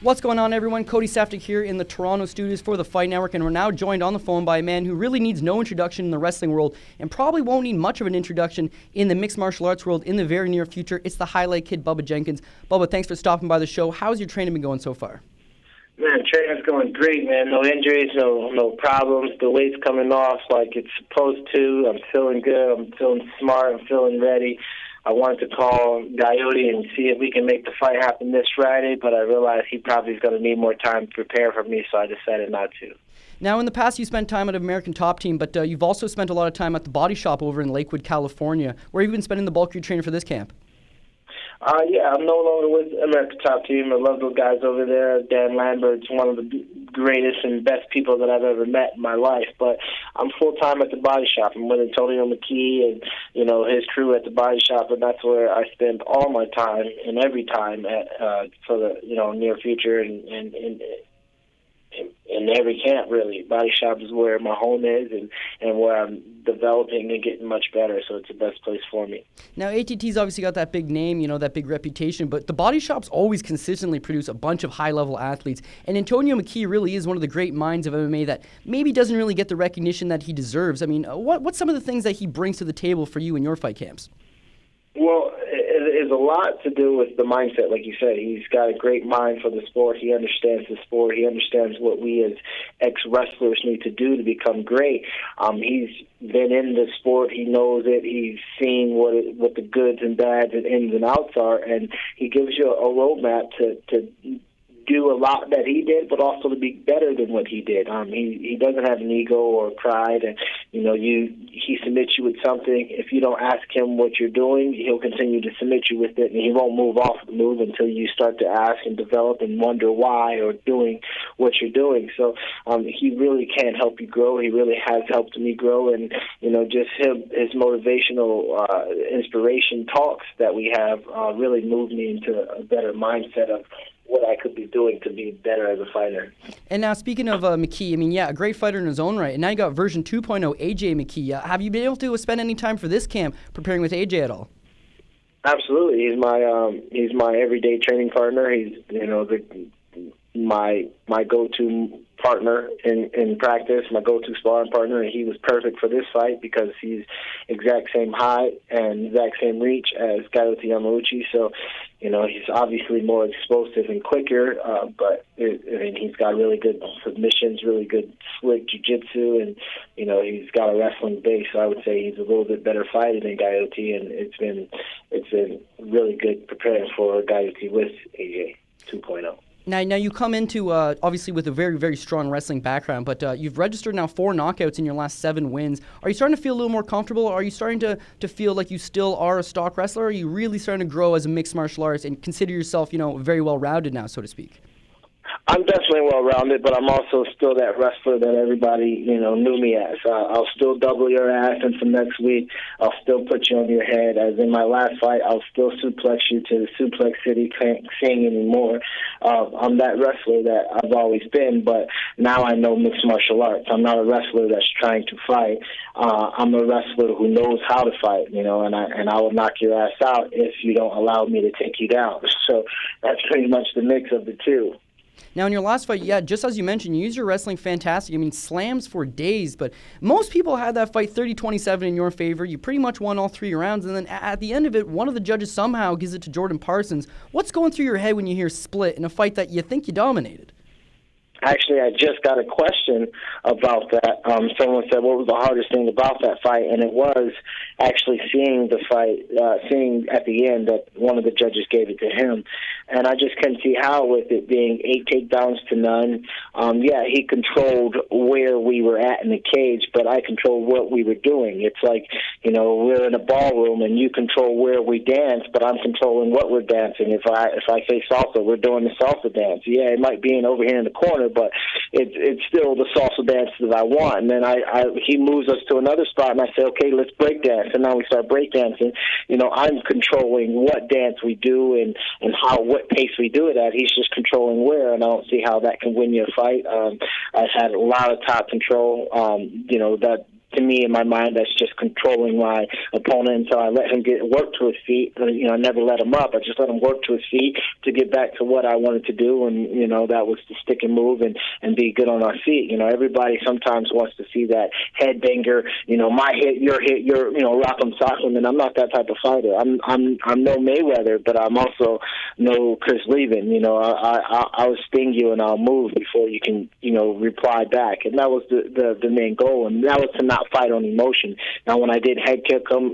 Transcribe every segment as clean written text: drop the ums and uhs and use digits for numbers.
What's going on, everyone? Cody Saftik here in the Toronto studios for the Fight Network, and we're now joined on the phone by a man who really needs no introduction in the wrestling world and probably won't need much of an introduction in the mixed martial arts world in the very near future. It's the highlight kid, Bubba Jenkins. Bubba, thanks for stopping by the show. How's your training been going so far? Man, training's going great, man. No injuries, no problems. The weight's coming off like it's supposed to. I'm feeling good. I'm feeling smart. I'm feeling ready. I wanted to call Coyote and see if we can make the fight happen this Friday, but I realized he probably is going to need more time to prepare for me, so I decided not to. Now, in the past, you spent time at American Top Team, but you've also spent a lot of time at the Body Shop over in Lakewood, California. Where have you been spending the bulk of your training for this camp? Yeah, I'm no longer with American Top Team. I love those guys over there. Dan Lambert's one of the greatest and best people that I've ever met in my life. But I'm full-time at the Body Shop. I'm with Antonio McKee and, his crew at the Body Shop, and that's where I spend all my time and every time for the, near future and in every camp, really. Body Shop is where my home is and where I'm developing and getting much better, so it's the best place for me. Now, ATT's obviously got that big name, that big reputation, but the Body Shops always consistently produce a bunch of high-level athletes, and Antonio McKee really is one of the great minds of MMA that maybe doesn't really get the recognition that he deserves. I mean, what's some of the things that he brings to the table for you in your fight camps? Well, it's a lot to do with the mindset, like you said. He's got a great mind for the sport. He understands the sport. He understands what we as ex-wrestlers need to do to become great. He's been in the sport. He knows it. He's seen what the goods and bads and ins and outs are, and he gives you a roadmap to do a lot that he did, but also to be better than what he did. He doesn't have an ego or pride, and he submits you with something. If you don't ask him what you're doing, he'll continue to submit you with it, and he won't move off the move until you start to ask and develop and wonder why or doing what you're doing. So he really can help you grow. He really has helped me grow, and just his motivational inspiration talks that we have really moved me into a better mindset of what I could be doing to be better as a fighter. And now, speaking of McKee, a great fighter in his own right. And now you got version 2.0, AJ McKee. Have you been able to spend any time for this camp preparing with AJ at all? Absolutely. He's my everyday training partner. He's my go-to partner in practice, my go-to sparring partner, and he was perfect for this fight because he's exact same height and exact same reach as Coyote Yamauchi. So, he's obviously more explosive and quicker, but he's got really good submissions, really good slick jiu-jitsu, and he's got a wrestling base. So I would say he's a little bit better fighter than Coyote, and it's been really good preparing for Coyote with AJ 2.0. Now you come into, obviously, with a very, very strong wrestling background, but you've registered now 4 knockouts in your last 7 wins. Are you starting to feel a little more comfortable, or are you starting to feel like you still are a stock wrestler, or are you really starting to grow as a mixed martial artist and consider yourself, very well-rounded now, so to speak? I'm definitely well-rounded, but I'm also still that wrestler that everybody, knew me as. I'll still double your ass, and for next week, I'll still put you on your head. As in my last fight, I'll still suplex you to the Suplex City. Can't sing anymore. I'm that wrestler that I've always been, but now I know mixed martial arts. I'm not a wrestler that's trying to fight. I'm a wrestler who knows how to fight, and I will knock your ass out if you don't allow me to take you down. So that's pretty much the mix of the two. Now, in your last fight, just as you mentioned, you used your wrestling fantastic. Slams for days, but most people had that fight 30-27 in your favor. You pretty much won all 3 rounds, and then at the end of it, one of the judges somehow gives it to Jordan Parsons. What's going through your head when you hear split in a fight that you think you dominated? Actually, I just got a question about that. Someone said, what was the hardest thing about that fight? And it was actually seeing the fight, seeing at the end that one of the judges gave it to him. And I just couldn't see how, with it being 8 takedowns to none. He controlled where we were at in the cage, but I controlled what we were doing. It's like, we're in a ballroom and you control where we dance, but I'm controlling what we're dancing. If I say salsa, we're doing the salsa dance. Yeah, it might be over here in the corner, but it's still the salsa dance that I want. And then he moves us to another spot, and I say, okay, let's break dance. And now we start break dancing. I'm controlling what dance we do and what pace we do it at. He's just controlling where, and I don't see how that can win you a fight. I've had a lot of top control. to me, in my mind, that's just controlling my opponent until I let him work to his feet. I never let him up. I just let him work to his feet to get back to what I wanted to do, and that was to stick and move and be good on our feet. Everybody sometimes wants to see that headbanger, my hit, your rock'em sock'em, and I'm not that type of fighter. I'm no Mayweather, but I'm also no Chris Levin. I'll sting you and I'll move before you can, reply back, and that was the main goal, and that was to not fight on emotion. Now, when I did head kick him,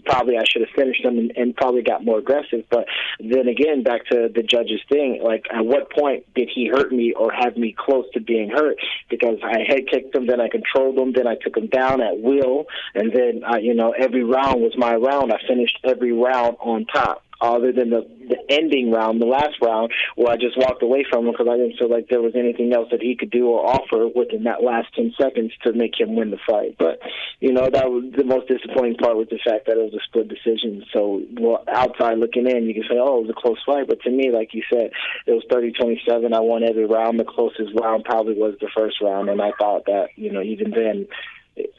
probably I should have finished him and probably got more aggressive. But then again, back to the judge's thing, like at what point did he hurt me or have me close to being hurt? Because I head kicked him, then I controlled him, then I took him down at will, and then every round was my round. I finished every round on top, other than the ending round, the last round, where I just walked away from him because I didn't feel like there was anything else that he could do or offer within that last 10 seconds to make him win the fight. But, that was the most disappointing part, was the fact that it was a split decision. So, outside looking in, you can say, oh, it was a close fight. But to me, like you said, it was 30-27. I won every round. The closest round probably was the first round. And I thought that, even then,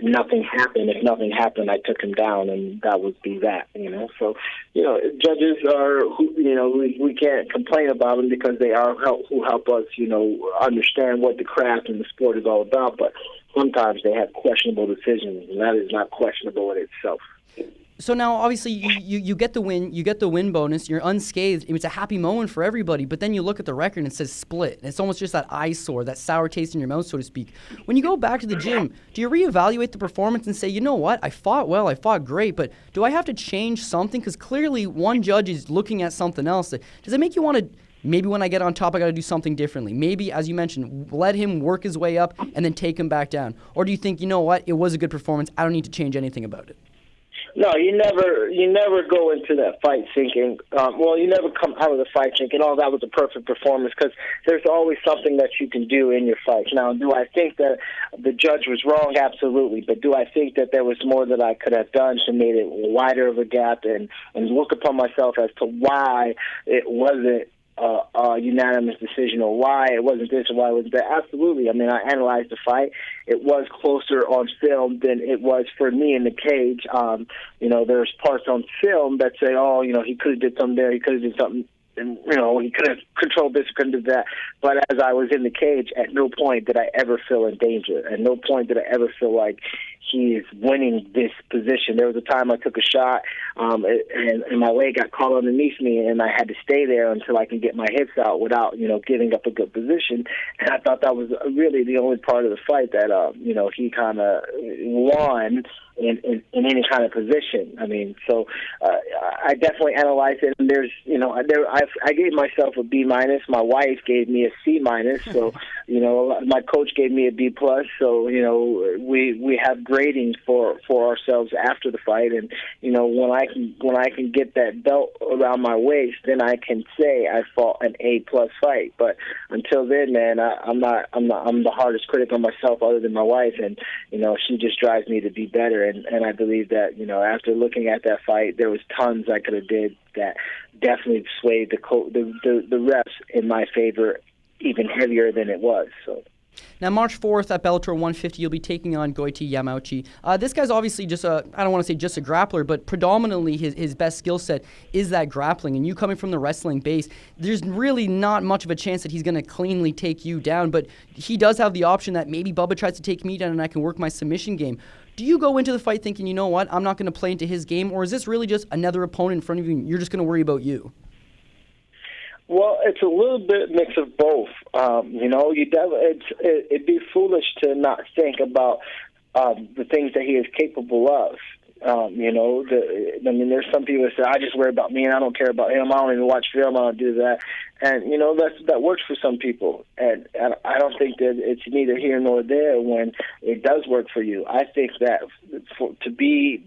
nothing happened. If nothing happened, I took him down, and that would be that. So judges are we can't complain about them because they are who help us understand what the craft and the sport is all about. But sometimes they have questionable decisions, and that is not questionable in itself. So now, obviously, you get the win. You get the win bonus. You're unscathed. It's a happy moment for everybody. But then you look at the record and it says split. And it's almost just that eyesore, that sour taste in your mouth, so to speak. When you go back to the gym, do you reevaluate the performance and say, you know what, I fought well, I fought great, but do I have to change something? Because clearly one judge is looking at something else. Does it make you want to, maybe when I get on top, I got to do something differently? Maybe, as you mentioned, let him work his way up and then take him back down. Or do you think, you know what, it was a good performance, I don't need to change anything about it? No, you never go into that fight thinking, you never come out of the fight thinking, oh, that was a perfect performance, because there's always something that you can do in your fight. Now, do I think that the judge was wrong? Absolutely. But do I think that there was more that I could have done to make it wider of a gap and look upon myself as to why it wasn't a unanimous decision, or why it wasn't this or why it wasn't that? Absolutely. I mean, I analyzed the fight. It was closer on film than it was for me in the cage. There's parts on film that say, oh, he could have did something there, he could have did something, and he could have controlled this, couldn't do that. But as I was in the cage, at no point did I ever feel in danger. At no point did I ever feel like he is winning this position. There was a time I took a shot, and my leg got caught underneath me, and I had to stay there until I can get my hips out without, giving up a good position. And I thought that was really the only part of the fight that, he kind of won in any kind of position. I mean, so I definitely analyzed it. And there's, I gave myself a B-. My wife gave me a C-. So, my coach gave me a B+. So, we have gradings for ourselves after the fight. And, when I can get that belt around my waist, then I can say I fought an A+ fight. But until then, man, I'm the hardest critic on myself other than my wife. And, she just drives me to be better. And I believe that, after looking at that fight, there was tons I could have did that definitely swayed the refs in my favor even heavier than it was. So. Now, March 4th at Bellator 150, you'll be taking on Goiti Yamauchi. This guy's obviously just I don't want to say just a grappler, but predominantly his best skill set is that grappling. And you coming from the wrestling base, there's really not much of a chance that he's going to cleanly take you down. But he does have the option that maybe Bubba tries to take me down and I can work my submission game. Do you go into the fight thinking, you know what, I'm not going to play into his game? Or is this really just another opponent in front of you and you're just going to worry about you? Well, it's a little bit mix of both. It'd be foolish to not think about the things that he is capable of. There's some people that say, I just worry about me and I don't care about him. I don't even watch film. I don't do that. And, that works for some people. And I don't think that it's neither here nor there when it does work for you. I think that to be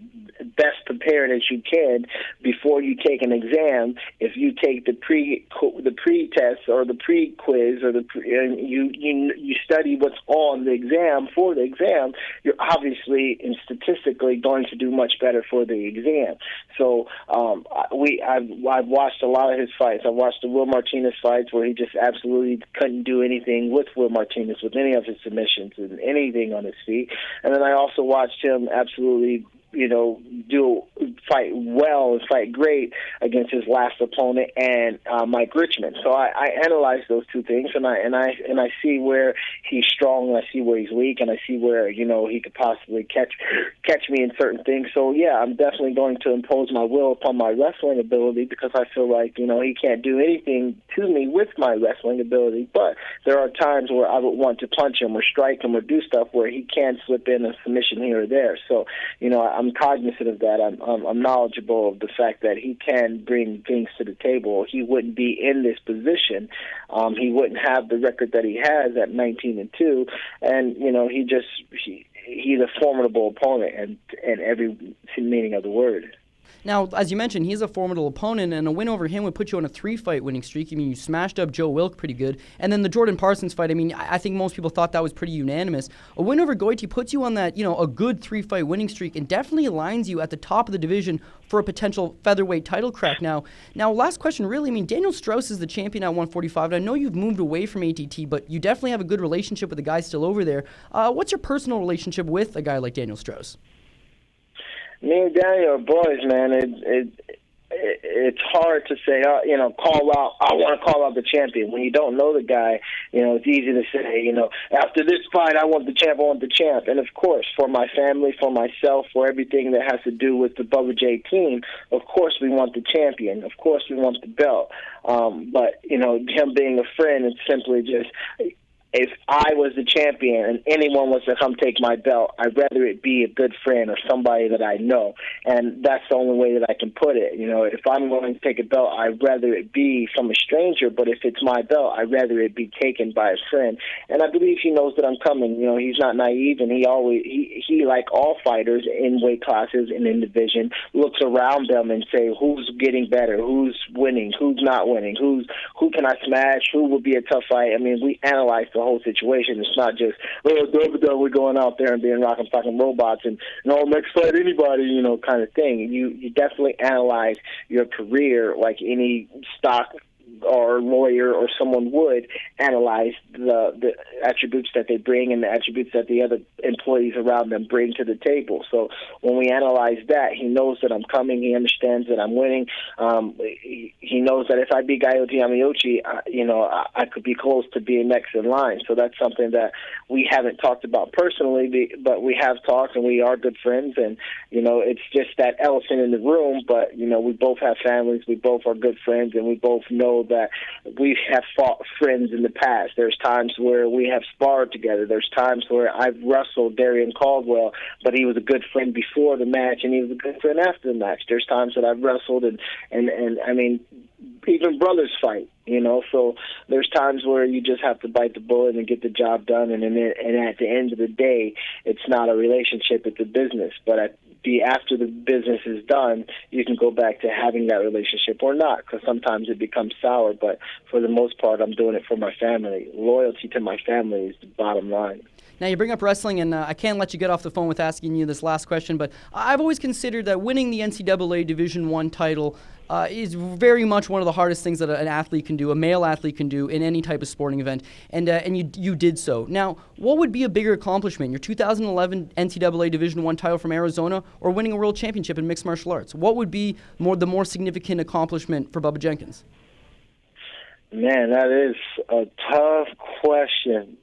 best prepared as you can before you take an exam. If you take the pre-test or the pre-quiz or and you study what's on the exam for the exam, you're obviously and statistically going to do much better for the exam. So I've watched a lot of his fights. I've watched the Will Martinez fights where he just absolutely couldn't do anything with Will Martinez with any of his submissions and anything on his feet. And then I also watched him absolutely fight well and fight great against his last opponent and Mike Richmond. So I analyze those two things, and I see where he's strong, and I see where he's weak, and I see where he could possibly catch me in certain things. So yeah, I'm definitely going to impose my will upon my wrestling ability because I feel like he can't do anything to me with my wrestling ability. But there are times where I would want to punch him or strike him or do stuff where he can slip in a submission here or there. So I'm cognizant of that. I'm knowledgeable of the fact that he can bring things to the table. He wouldn't be in this position. He wouldn't have the record that he has at 19-2, and he's a formidable opponent in every meaning of the word. Now, as you mentioned, he's a formidable opponent, and a win over him would put you on a 3-fight winning streak. I mean, you smashed up Joe Wilk pretty good. And then the Jordan Parsons fight, I mean, I think most people thought that was pretty unanimous. A win over Goiti puts you on that, a good 3-fight winning streak and definitely aligns you at the top of the division for a potential featherweight title crack. Now, last question, really. I mean, Daniel Strauss is the champion at 145, and I know you've moved away from ATT, but you definitely have a good relationship with the guy still over there. What's your personal relationship with a guy like Daniel Strauss? Me and Daniel are boys, man. It's hard to say, call out. I want to call out the champion. When you don't know the guy, it's easy to say, after this fight, I want the champ. I want the champ. And of course, for my family, for myself, for everything that has to do with the Bubba J team, of course we want the champion. Of course we want the belt. But him being a friend, it's simply just. If I was the champion and anyone was to come take my belt, I'd rather it be a good friend or somebody that I know. And that's the only way that I can put it. If I'm going to take a belt, I'd rather it be from a stranger. But if it's my belt, I'd rather it be taken by a friend. And I believe he knows that I'm coming. He's not naive, and he like all fighters in weight classes and in division, looks around them and say, who's getting better, who's winning, who's not winning, who can I smash, who will be a tough fight. I mean, we analyze the whole situation. It's not just, we're going out there and being rockin' fucking robots and next fight anybody, kind of thing. You definitely analyze your career like any stock or lawyer or someone would analyze the attributes that they bring and the attributes that the other employees around them bring to the table. So when we analyze that, he knows that I'm coming. He understands that I'm winning. He knows that if I beat Yamauchi, I could be close to being next in line. So that's something that we haven't talked about personally, but we have talked, and we are good friends. And it's just that elephant in the room. But we both have families. We both are good friends, and we both know that we have fought friends in the past. There's times where we have sparred together. There's times where I've wrestled Darian Caldwell, but he was a good friend before the match, and he was a good friend after the match. There's times that I've wrestled, and I mean, even brothers fight, so there's times where you just have to bite the bullet and get the job done, and at the end of the day, it's not a relationship, it's a business. But after the business is done, you can go back to having that relationship or not, because sometimes it becomes sour, but for the most part, I'm doing it for my family. Loyalty to my family is the bottom line. Now, you bring up wrestling, and I can't let you get off the phone with asking you this last question, but I've always considered that winning the NCAA Division I title is very much one of the hardest things that an athlete can do, a male athlete can do in any type of sporting event, and you did so. Now, what would be a bigger accomplishment, your 2011 NCAA Division I title from Arizona or winning a world championship in mixed martial arts? What would be the more significant accomplishment for Bubba Jenkins? Man, that is a tough question.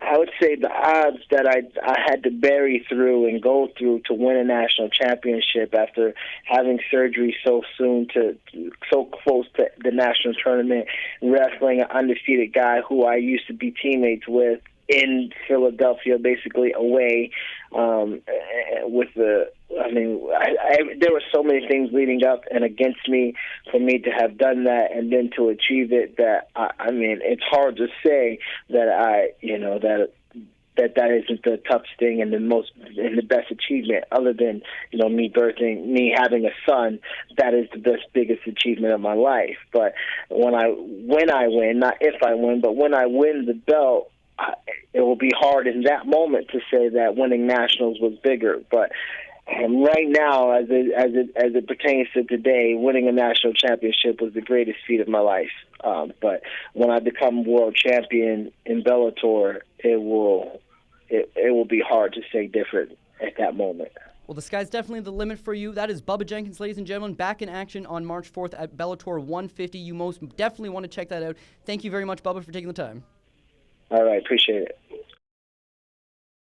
I would say the odds that I had to bury through and go through to win a national championship after having surgery so close to the national tournament, wrestling an undefeated guy who I used to be teammates with in Philadelphia, basically away, there were so many things leading up and against me for me to have done that and then to achieve it that, it's hard to say that that isn't the toughest thing and the best achievement, other than me having a son. That is the biggest achievement of my life. But when I win, not if I win, but when I win the belt, it will be hard in that moment to say that winning nationals was bigger. But right now, as it pertains to today, winning a national championship was the greatest feat of my life. But when I become world champion in Bellator, it will be hard to say different at that moment. Well, the sky's definitely the limit for you. That is Bubba Jenkins, ladies and gentlemen, back in action on March 4th at Bellator 150. You most definitely want to check that out. Thank you very much, Bubba, for taking the time. All right, appreciate it.